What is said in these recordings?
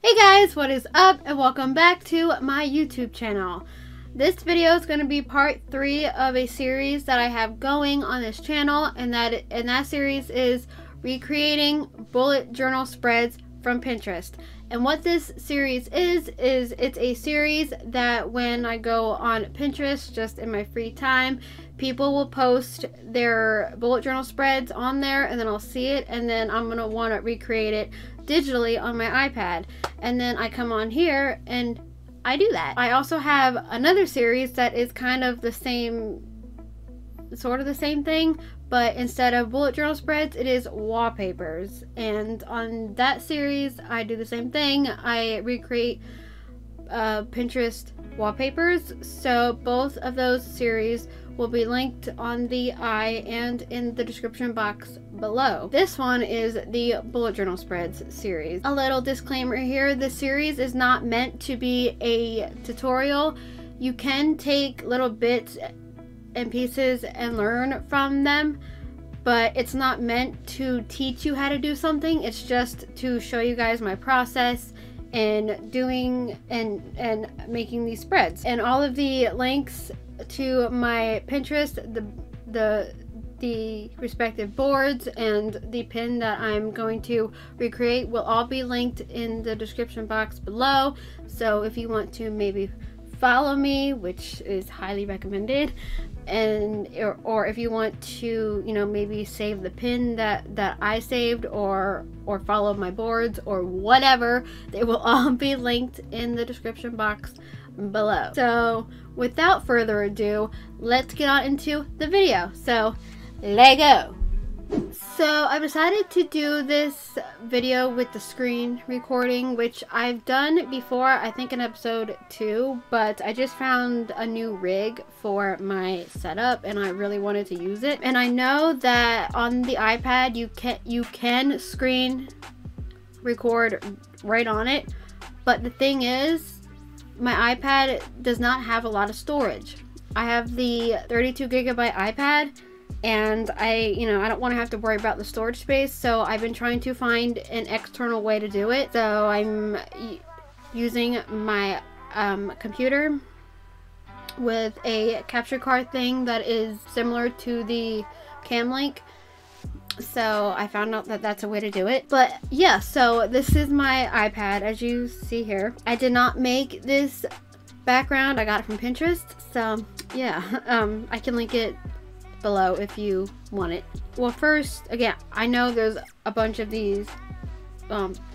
Hey guys, what is up and welcome back to my YouTube channel. This video is going to be part 3 of a series that I have going on this channel, and that series is recreating bullet journal spreads from Pinterest. And what this series is it's a series that when I go on Pinterest just in my free time, people will post their bullet journal spreads on there, and then I'll see it, and then I'm going to want to recreate it digitally on my iPad. And then I come on here and I do that. I also have another series that is kind of the same, sort of the same thing, but instead of bullet journal spreads, it is wallpapers. And on that series, I do the same thing. I recreate Pinterest wallpapers. So both of those series will be linked on the I and in the description box below. This one is the bullet journal spreads series. A little disclaimer here, the series is not meant to be a tutorial. You can take little bits and pieces and learn from them, but it's not meant to teach you how to do something. It's just to show you guys my process in doing and making these spreads. And all of the links to my Pinterest, the respective boards, and the pin that I'm going to recreate will all be linked in the description box below. So if you want to maybe follow me, which is highly recommended, and or if you want to, you know, maybe save the pin that I saved, or follow my boards or whatever, they will all be linked in the description box below. So without further ado, let's get on into the video. So let's go. So I decided to do this video with the screen recording, which I've done before, I think in episode 2, but I just found a new rig for my setup and I really wanted to use it. And I know that on the iPad you can screen record right on it, but the thing is, my iPad does not have a lot of storage. I have the 32GB iPad, and I don't want to have to worry about the storage space, so I've been trying to find an external way to do it. So I'm using my computer with a capture card thing that is similar to the Cam Link. So I found out that that's a way to do it. But yeah, so this is my iPad, as you see here. I did not make this background, I got it from Pinterest. So yeah, I can link it below if you want it. Well, first, again, I know there's a bunch of these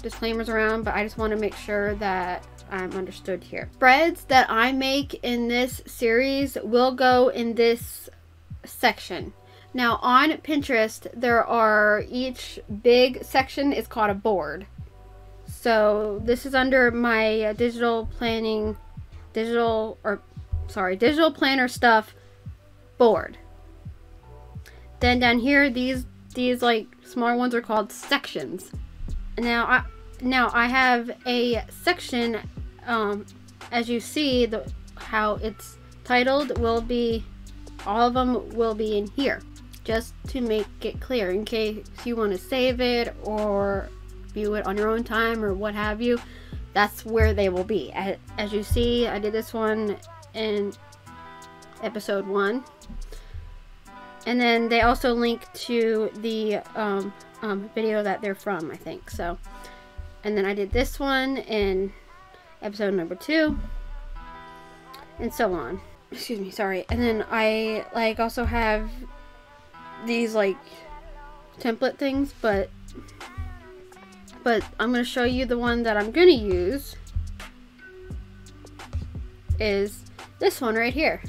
disclaimers around, but I just want to make sure that I'm understood here. Spreads that I make in this series will go in this section. Now on Pinterest, there are, each big section is called a board. So this is under my digital planner stuff board. Then down here, these like smaller ones are called sections. Now I have a section, as you see, how it's titled will be, all of them will be in here, just to make it clear in case you want to save it or view it on your own time or what have you. That's where they will be. As you see, I did this one in episode 1. And then they also link to the video that they're from, I think. So, and then I did this one in episode number 2, and so on. Excuse me, sorry. And then I also have these like template things, but I'm gonna show you the one that I'm gonna use is this one right here.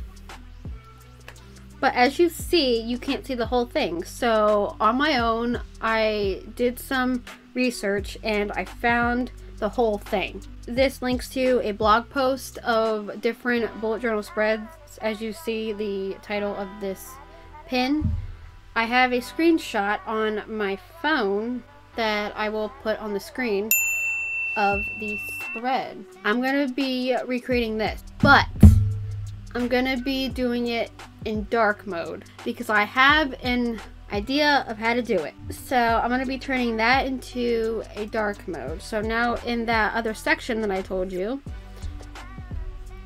But as you see, you can't see the whole thing. So on my own, I did some research and I found the whole thing. This links to a blog post of different bullet journal spreads, as you see the title of this pin. I have a screenshot on my phone that I will put on the screen of the spread. I'm going to be recreating this, but I'm going to be doing it in dark mode because I have idea of how to do it. So I'm going to be turning that into a dark mode. So now in that other section that I told you,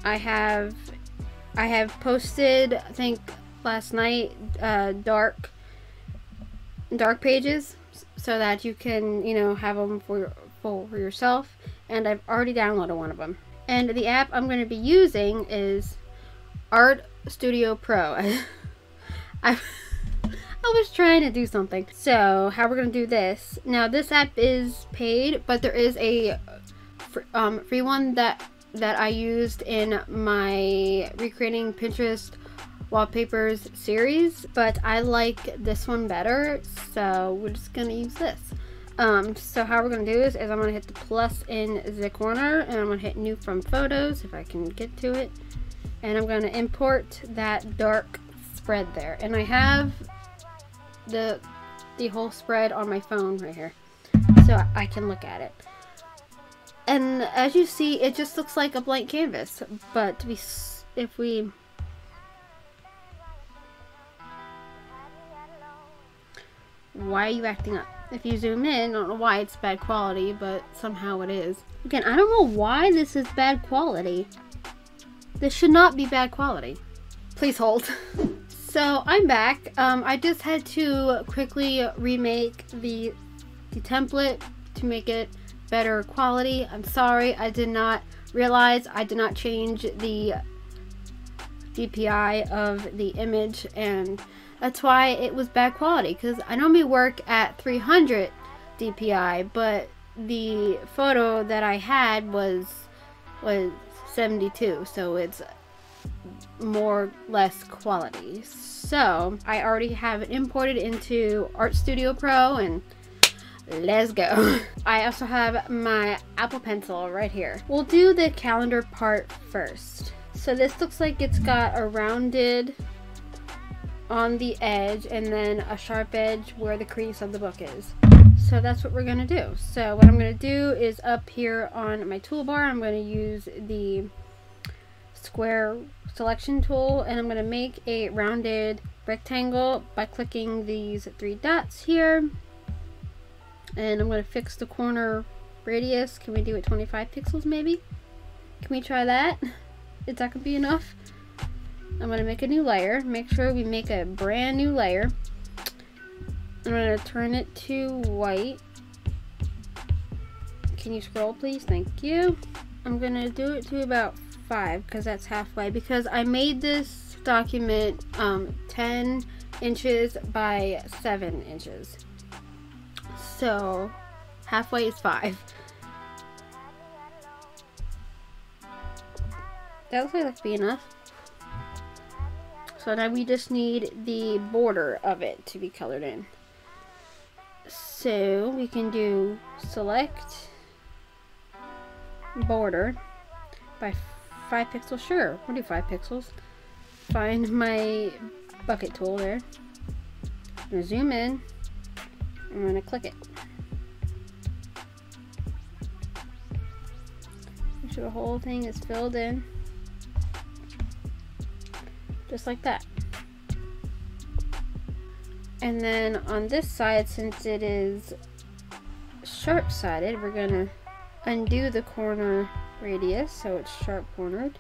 I have posted, I think last night, dark pages so that you can, you know, have them for yourself. And I've already downloaded one of them. And the app I'm going to be using is Art Studio Pro. I was trying to do something. So how we're going to do this. Now this app is paid, but there is a free one that I used in my Recreating Pinterest Wallpapers series, but I like this one better, so we're just gonna use this. So how we're gonna do this is I'm gonna hit the plus in the corner, and I'm gonna hit new from photos if I can get to it, and I'm gonna import that dark spread there. And I have the whole spread on my phone right here, so I can look at it. And as you see, it just looks like a blank canvas, but if we why are you acting up? If you zoom in, I don't know why it's bad quality, but somehow it is. Again, I don't know why this is bad quality. This should not be bad quality. Please hold. So I'm back. I just had to quickly remake the template to make it better quality. I'm sorry, I did not realize I did not change the DPI of the image, and that's why it was bad quality, because I normally work at 300 DPI, but the photo that I had was 72, so it's more less quality. So I already have it imported into Art Studio Pro, and let's go. I also have my Apple Pencil right here. We'll do the calendar part first. So this looks like it's got a rounded on the edge and then a sharp edge where the crease of the book is. So that's what we're gonna do. So what I'm gonna do is up here on my toolbar, I'm gonna use the square selection tool, and I'm gonna make a rounded rectangle by clicking these three dots here. And I'm gonna fix the corner radius. Can we do it 25 pixels maybe? Can we try that? Is that gonna be enough? I'm gonna make a new layer. Make sure we make a brand new layer. I'm gonna turn it to white. Can you scroll please? Thank you. I'm gonna do it to about 5 because that's halfway, because I made this document 10 inches by 7 inches. So halfway is 5. That looks like that could be enough. So now we just need the border of it to be colored in. So we can do select border by 5 pixels. Sure, we'll do 5 pixels. Find my bucket tool there. I'm gonna zoom in. I'm gonna click it. Make sure the whole thing is filled in. Just like that. And then on this side, since it is sharp sided, we're gonna undo the corner radius so it's sharp cornered.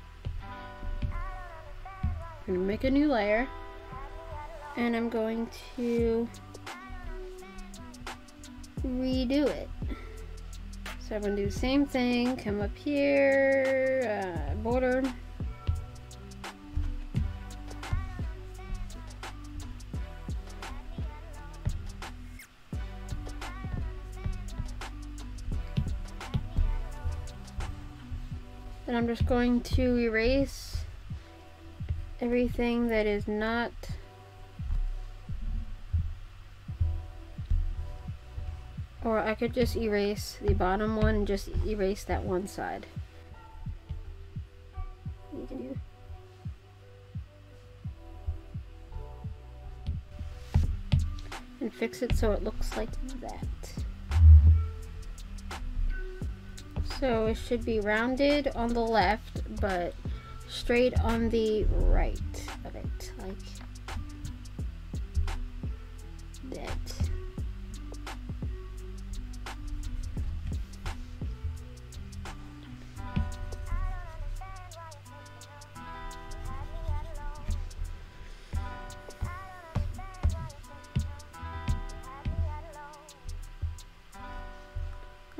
I'm gonna make a new layer, and I'm going to redo it. So I'm gonna do the same thing, come up here, border. And I'm just going to erase everything that is not or I could just erase the bottom one and just erase that one side. You can do and fix it so it looks like that. So it should be rounded on the left, but straight on the right of it, like it.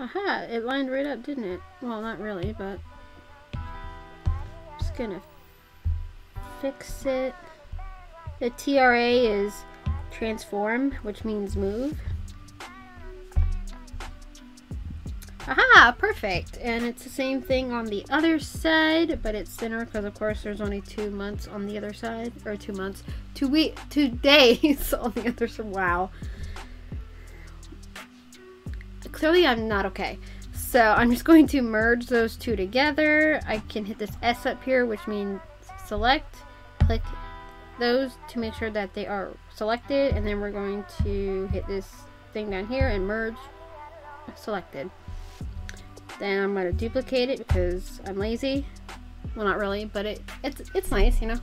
Aha, it lined right up, didn't it? Well, not really, but just gonna fix it. The TRA is transform, which means move. Aha, perfect. And it's the same thing on the other side, but it's thinner because of course there's only 2 months on the other side, or 2 months, 2 days on the other side. Wow. Clearly I'm not okay. So I'm just going to merge those two together. I can hit this S up here, which means select. Click those to make sure that they are selected, and then we're going to hit this thing down here and merge selected. Then I'm going to duplicate it because I'm lazy. Well, not really, but it's nice, you know.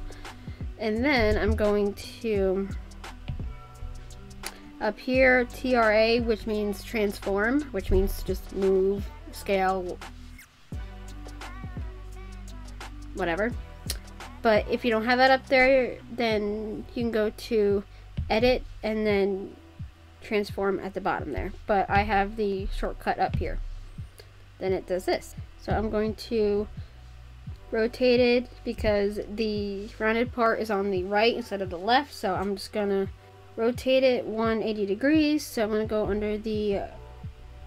And then I'm going to up here TRA, which means transform, which means just move, scale, whatever. But if you don't have that up there, then you can go to edit and then transform at the bottom there. But I have the shortcut up here. Then it does this. So I'm going to rotate it because the rounded part is on the right instead of the left. So I'm just gonna rotate it 180 degrees. So I'm gonna go under the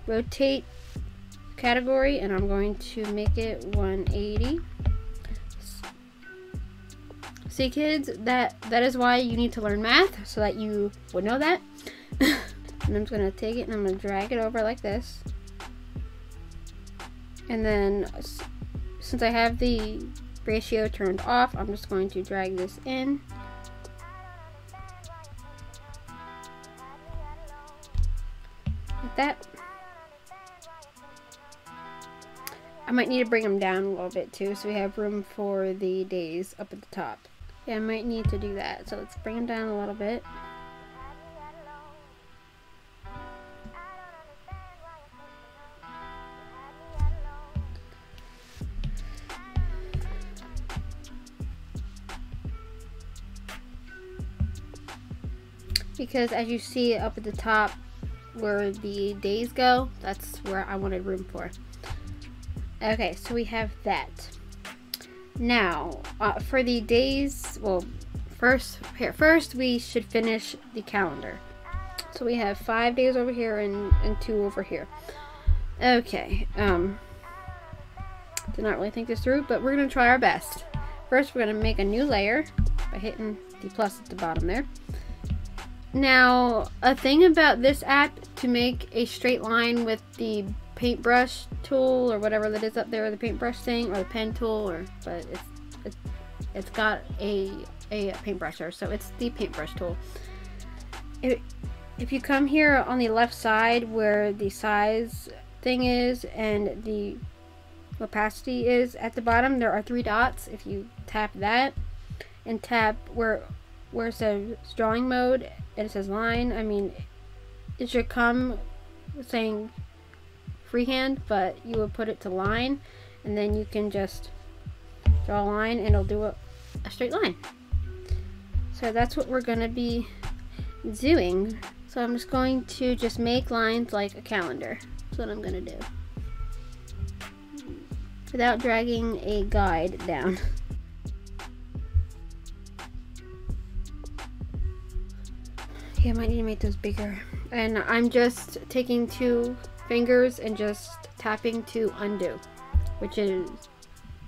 rotate category and I'm going to make it 180. See kids, that is why you need to learn math, so that you would know that. And I'm just gonna take it and I'm gonna drag it over like this. And then since I have the ratio turned off, I'm just going to drag this in. Like that. I might need to bring them down a little bit too, so we have room for the days up at the top. Yeah, I might need to do that. So let's bring them down a little bit. Because as you see up at the top where the days go, that's where I wanted room for. Okay, so we have that. Now, for the days, well, first we should finish the calendar. So we have 5 days over here and 2 over here. Okay, did not really think this through, but we're gonna try our best. First, we're gonna make a new layer by hitting the plus at the bottom there. Now, a thing about this app to make a straight line with the paintbrush tool or whatever that is up there, or the paintbrush thing, or the pen tool, but it's got a paintbrush there, so it's the paintbrush tool. If you come here on the left side where the size thing is and the opacity is at the bottom, there are 3 dots. If you tap that and tap where it says drawing mode and it says line, I mean, it should come saying freehand, but you would put it to line, and then you can just draw a line and it'll do a straight line. So that's what we're gonna be doing. So I'm just going to just make lines like a calendar. That's what I'm gonna do, without dragging a guide down. Yeah, I might need to make those bigger. And I'm just taking 2 fingers and just tapping to undo, which is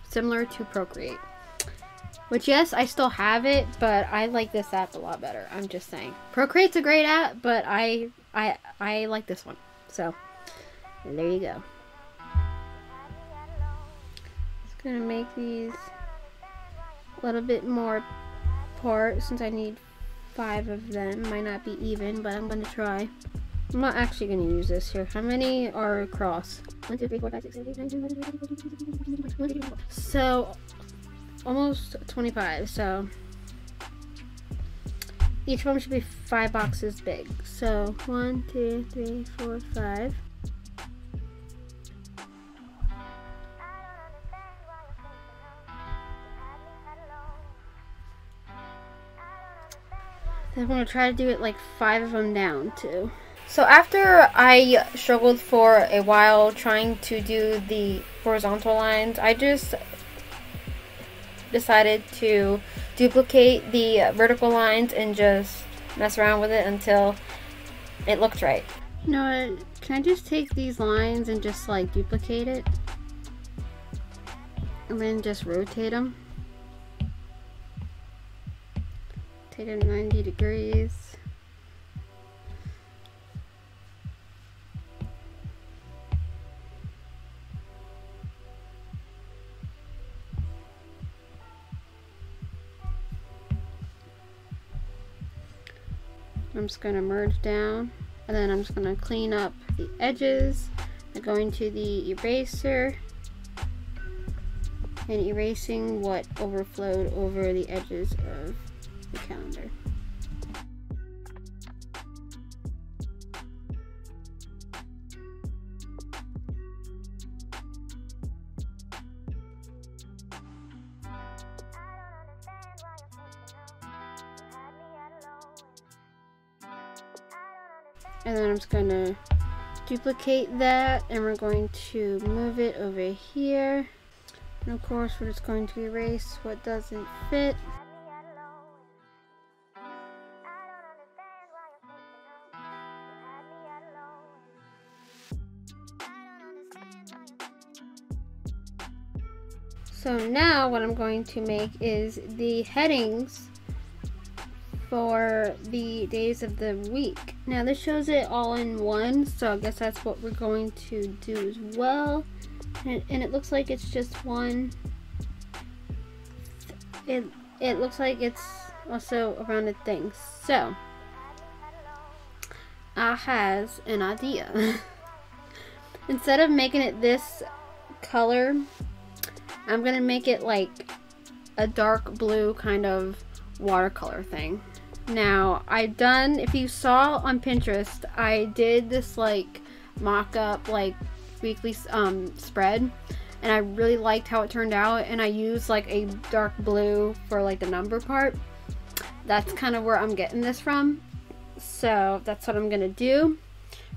similar to Procreate. Which, yes, I still have it, but I like this app a lot better. I'm just saying. Procreate's a great app, but I like this one. So, there you go. Just gonna make these a little bit more apart since I need 5 of them. Might not be even, but I'm gonna try. I'm not actually going to use this here. How many are across? 1, 2, 3, 4, 5, 6, 7, 8, 9, 10, 11, 12, 13, 14, 15. So, almost 25. So, each one should be 5 boxes big. So 1, 2, 3, 4, 5. Then I'm gonna try to do it like 5 of them down too. So after I struggled for a while trying to do the horizontal lines, I just decided to duplicate the vertical lines and just mess around with it until it looked right. You know what? Can I just take these lines and just like duplicate it? And then just rotate them. Take it 90 degrees. I'm just going to merge down, and then I'm just going to clean up the edges. I'm going to the eraser and erasing what overflowed over the edges of the calendar. And then I'm just going to duplicate that, and we're going to move it over here. And of course we're just going to erase what doesn't fit. So now what I'm going to make is the headings for the days of the week. Now this shows it all in one, so I guess that's what we're going to do as well. And it looks like it's just one. It looks like it's also a rounded thing. So I has an idea. Instead of making it this color, I'm gonna make it like a dark blue kind of watercolor thing. Now if you saw on Pinterest, I did this like mock-up like weekly spread, and I really liked how it turned out, and I used like a dark blue for like the number part. That's kind of where I'm getting this from, so that's what I'm gonna do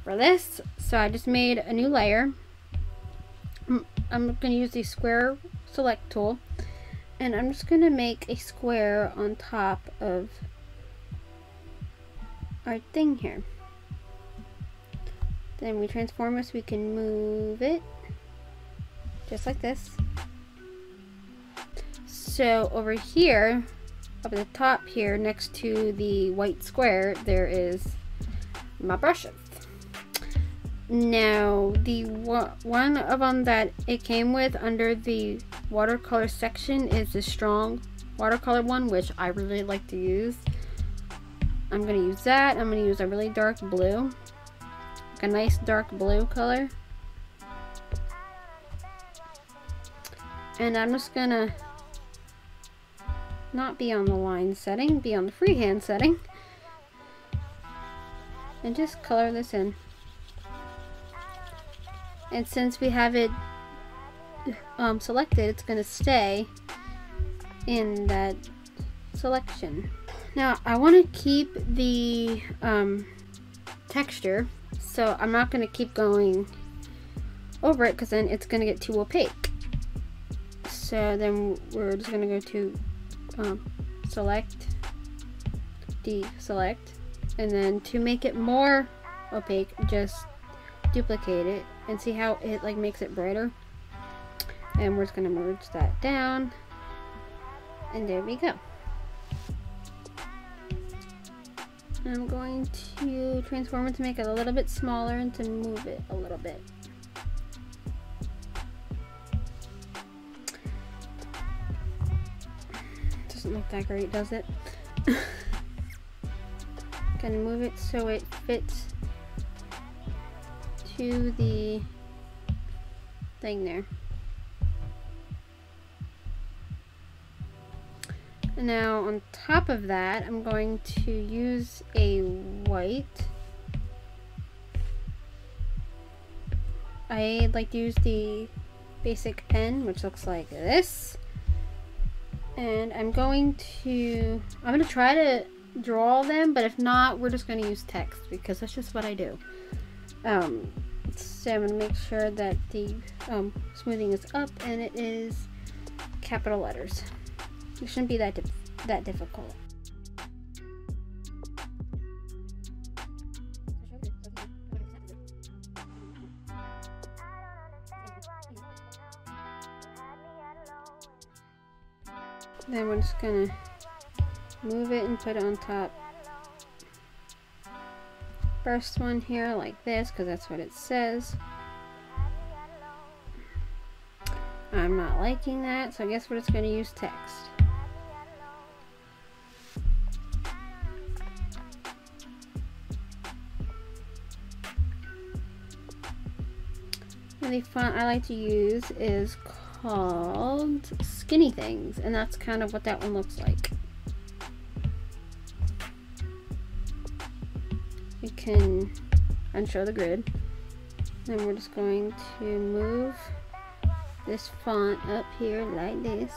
for this. So I just made a new layer. I'm gonna use the square select tool, and I'm just gonna make a square on top of our thing here. Then we transform it so we can move it just like this. So over here, up at the top here, next to the white square, there is my brushes. Now the one of them that it came with under the watercolor section is the strong watercolor one, which I really like to use. I'm going to use that. I'm going to use a really dark blue, like a nice dark blue color. And I'm just going to not be on the line setting, be on the freehand setting, and just color this in. And since we have it selected, it's going to stay in that selection. Now I want to keep the texture, so I'm not going to keep going over it because then it's going to get too opaque. So then we're just going to go to select, deselect, and then to make it more opaque, just duplicate it and see how it like makes it brighter. And we're just going to merge that down, and there we go. I'm going to transform it to make it a little bit smaller and to move it a little bit. Doesn't look that great, does it? Gonna move it so it fits to the thing there. Now on top of that, I'm going to use a white. I like to use the basic pen, which looks like this. And I'm going to try to draw them, but if not, we're just going to use text because that's just what I do. So I'm going to make sure that the smoothing is up and it is capital letters. It shouldn't be that difficult. Then we're just gonna move it and put it on top. First one here like this, because that's what it says. I'm not liking that, so I guess we're just gonna use text. And the font I like to use is called Skinny Things, and that's kind of what that one looks like. You can unshow the grid. Then we're just going to move this font up here like this.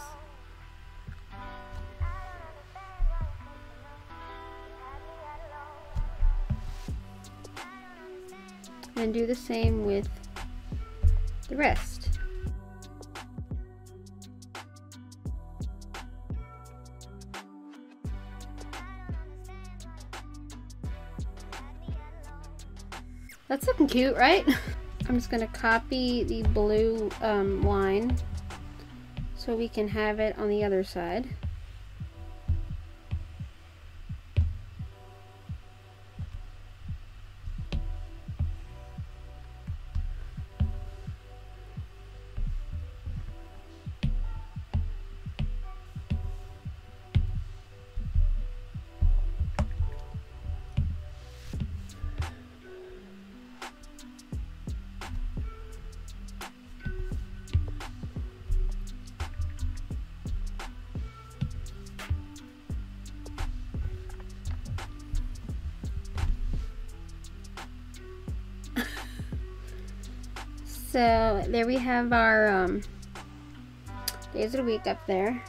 And do the same with the rest. That's looking cute, right? I'm just gonna copy the blue line so we can have it on the other side. So there we have our days of the week up there.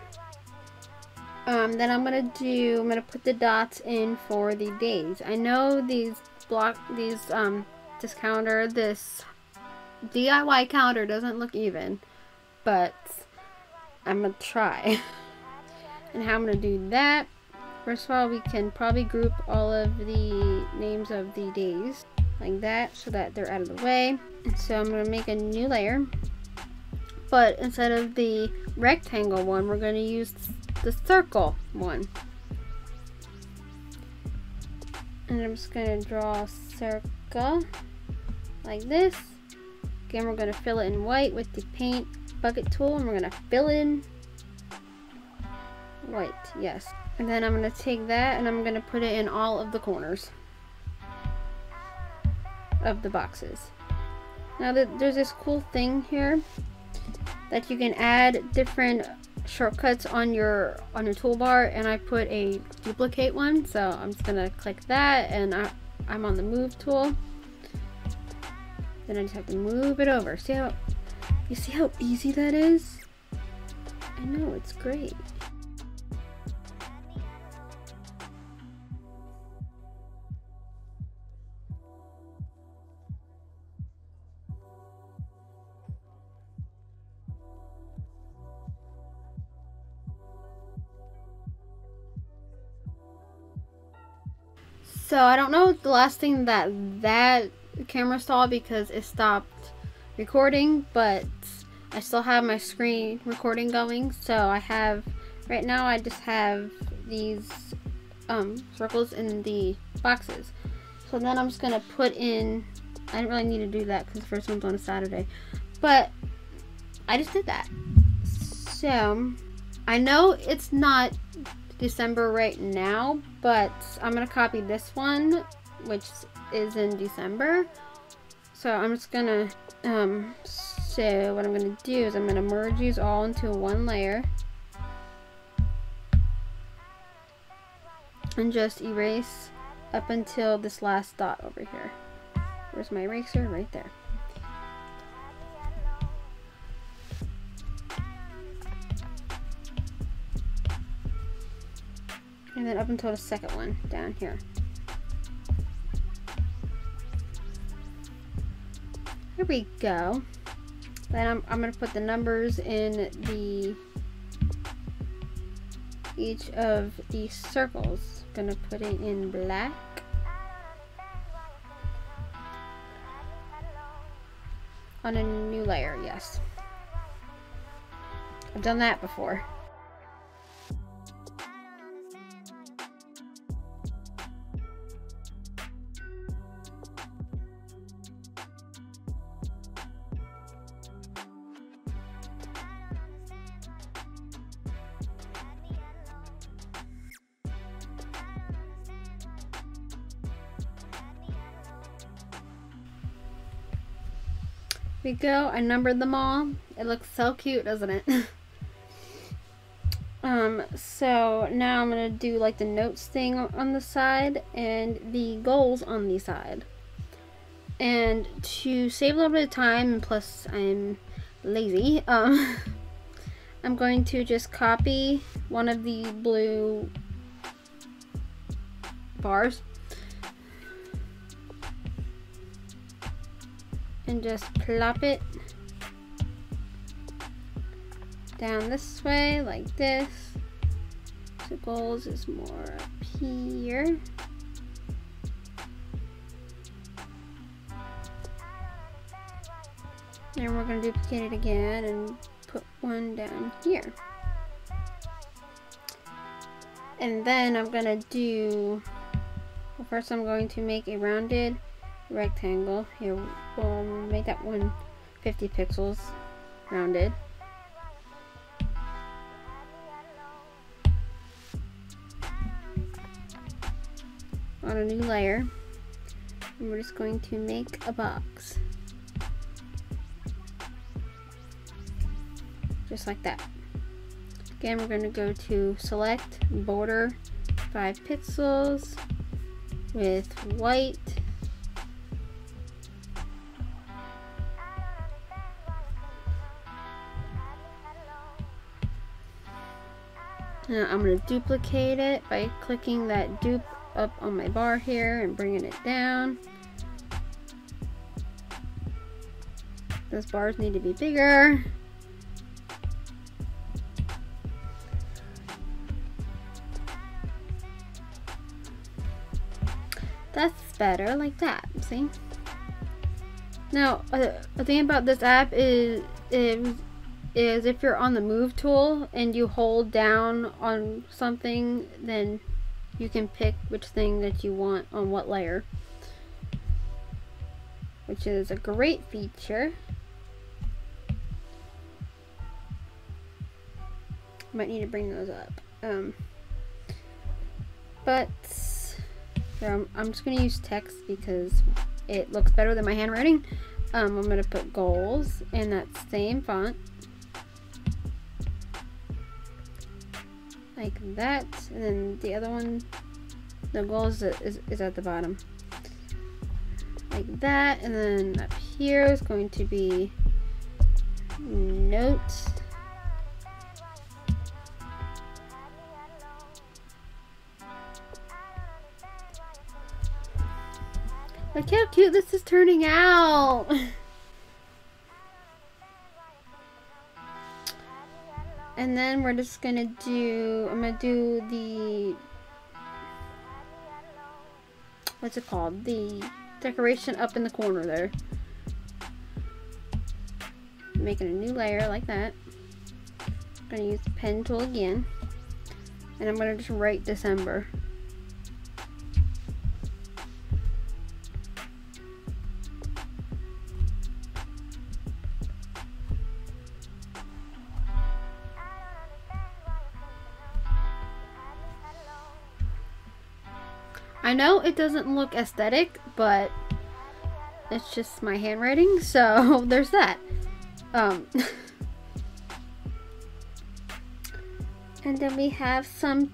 Then I'm gonna put the dots in for the days. I know this counter, this DIY counter doesn't look even, but I'm gonna try. And how I'm gonna do that, first of all, we can probably group all of the names of the days like that so that they're out of the way. And so I'm gonna make a new layer, but instead of the rectangle one, we're gonna use the circle one. And I'm just gonna draw a circle like this. Again, we're gonna fill it in white with the paint bucket tool, and we're gonna fill in white, yes. And then I'm gonna take that and I'm gonna put it in all of the corners of the boxes. Now there's this cool thing here that you can add different shortcuts on your toolbar, and I put a duplicate one, so I'm just gonna click that, and I'm on the move tool. Then I just have to move it over. You see how easy that is? I know, it's great. So I don't know the last thing that camera saw because it stopped recording, but I still have my screen recording going. So right now I just have these circles in the boxes. So then I'm just gonna put in, I didn't really need to do that because the first one's on a Saturday, but I just did that. So I know it's not December right now, but I'm gonna copy this one, which is in December. So I'm just gonna so what I'm gonna do is I'm gonna merge these all into one layer, and just erase up until this last dot over here. Where's my eraser? Right there. And then up until the second one down here. Here we go. Then I'm going to put the numbers in each of these circles. Going to put it in black. On a new layer, yes. I've done that before. We go. I numbered them all. It looks so cute, doesn't it? So now I'm gonna do like the notes thing on the side and the goals on the side. And to save a little bit of time, and plus I'm lazy, I'm going to just copy one of the blue bars and just plop it down this way like this. So goals is more up here. And we're going to duplicate it again and put one down here. And then I'm going to do, well, first I'm going to make a rounded rectangle. Here, we'll make that one 50 pixels rounded. On a new layer, and we're just going to make a box. Just like that. Again, we're going to go to select border 5 pixels with white. Now I'm going to duplicate it by clicking that dupe up on my bar here and bringing it down. Those bars need to be bigger. That's better, like that, see? Now, the thing about this app is if you're on the move tool and you hold down on something, then you can pick which thing that you want on what layer, which is a great feature. Might need to bring those up. But I'm just going to use text because it looks better than my handwriting. I'm going to put goals in that same font. Like that, and then the other one, the goals is at the bottom. Like that, and then up here is going to be notes. Look how cute this is turning out. And then we're just gonna do, I'm gonna do the, what's it called? The decoration up in the corner there. Making a new layer like that. I'm gonna use the pen tool again. And I'm gonna just write December. I know it doesn't look aesthetic, but it's just my handwriting, so there's that. And then we have some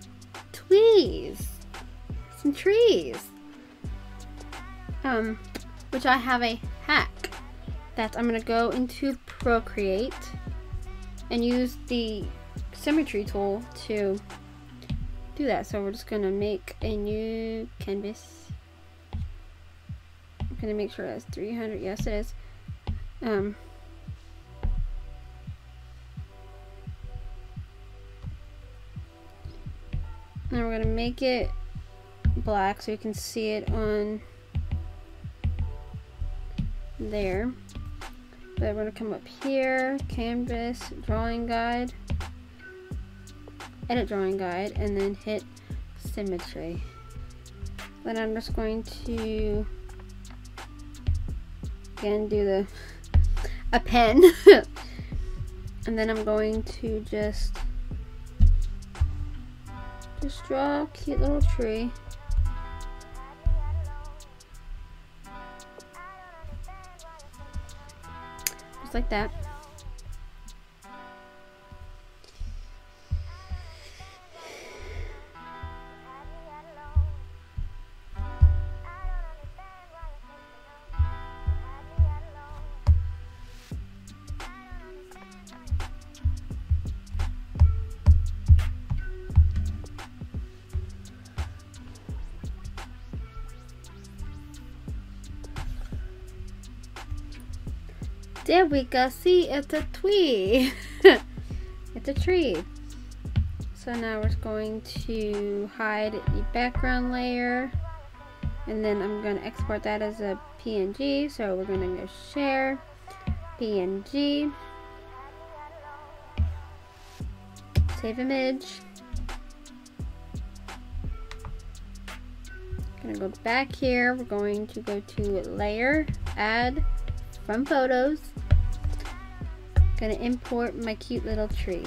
tweeze. some trees. Which I have a hack that I'm gonna go into Procreate and use the symmetry tool to do that. So we're just gonna make a new canvas. I'm gonna make sure that's 300. Yes, it is. Now we're gonna make it black so you can see it on there. But we're gonna come up here, canvas, drawing guide, edit drawing guide, and then hit symmetry. Then I'm just going to again do a pen and then I'm going to just draw a cute little tree. Just like that. There we go. See, it's a tree. It's a tree. So now we're going to hide the background layer, and then I'm going to export that as a PNG. So we're going to go share PNG, save image. Gonna go back here. We're going to go to layer, add from photos. Gonna import my cute little tree.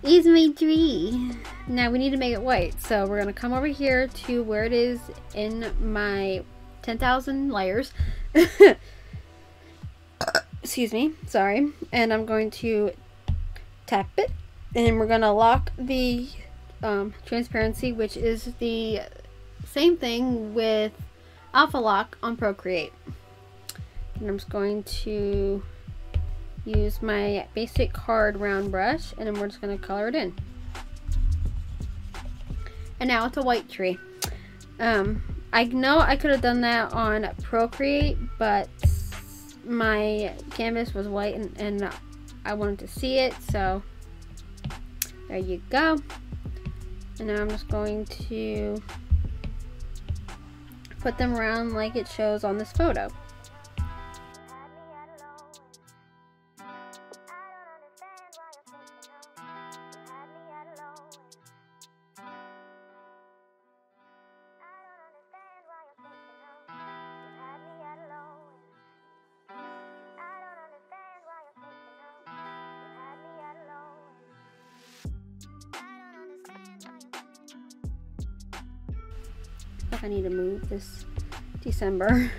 Is my tree. Now we need to make it white, so we're gonna come over here to where it is in my 10,000 layers. Excuse me, sorry. And I'm going to tap it, and we're gonna lock the transparency, which is the same thing with Alpha Lock on Procreate. And I'm just going to use my basic hard round brush, and then we're just going to color it in. And now it's a white tree. I know I could have done that on Procreate, but my canvas was white and I wanted to see it, so there you go. And now I'm just going to put them around like it shows on this photo. I need to move this December.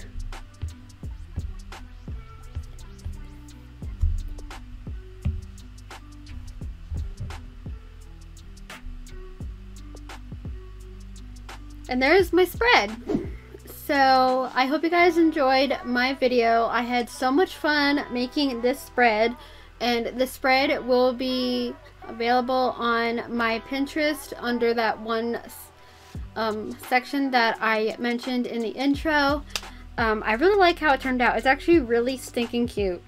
And there's my spread. So I hope you guys enjoyed my video. I had so much fun making this spread, and the spread will be available on my Pinterest under that one section that I mentioned in the intro. I really like how it turned out. It's actually really stinking cute.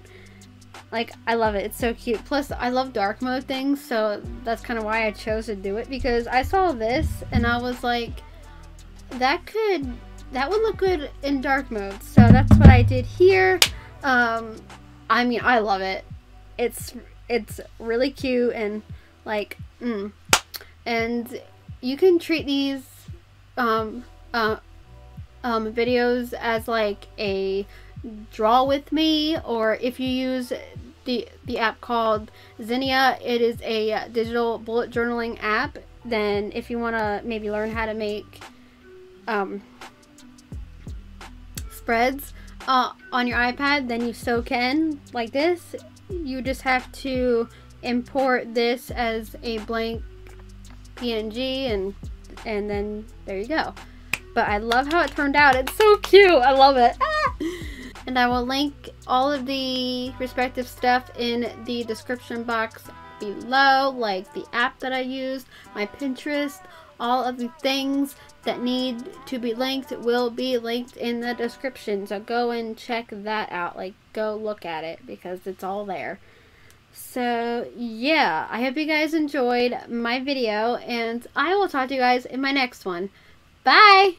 Like, I love it. It's so cute. Plus, I love dark mode things, so that's kind of why I chose to do it, because I saw this and I was like, that would look good in dark mode. So that's what I did here. I mean, I love it. It's really cute and like, and you can treat these videos as like a draw with me, or if you use the app called Zinnia, it is a digital bullet journaling app. Then if you want to maybe learn how to make spreads on your iPad, then you so can, like this. You just have to import this as a blank PNG, and and then there you go. But I love how it turned out. It's so cute. I love it. And I will link all of the respective stuff in the description box below, like the app that I used, my Pinterest, all of the things that need to be linked will be linked in the description. So go and check that out. Like, go look at it because it's all there. So yeah, I hope you guys enjoyed my video, and I will talk to you guys in my next one. Bye!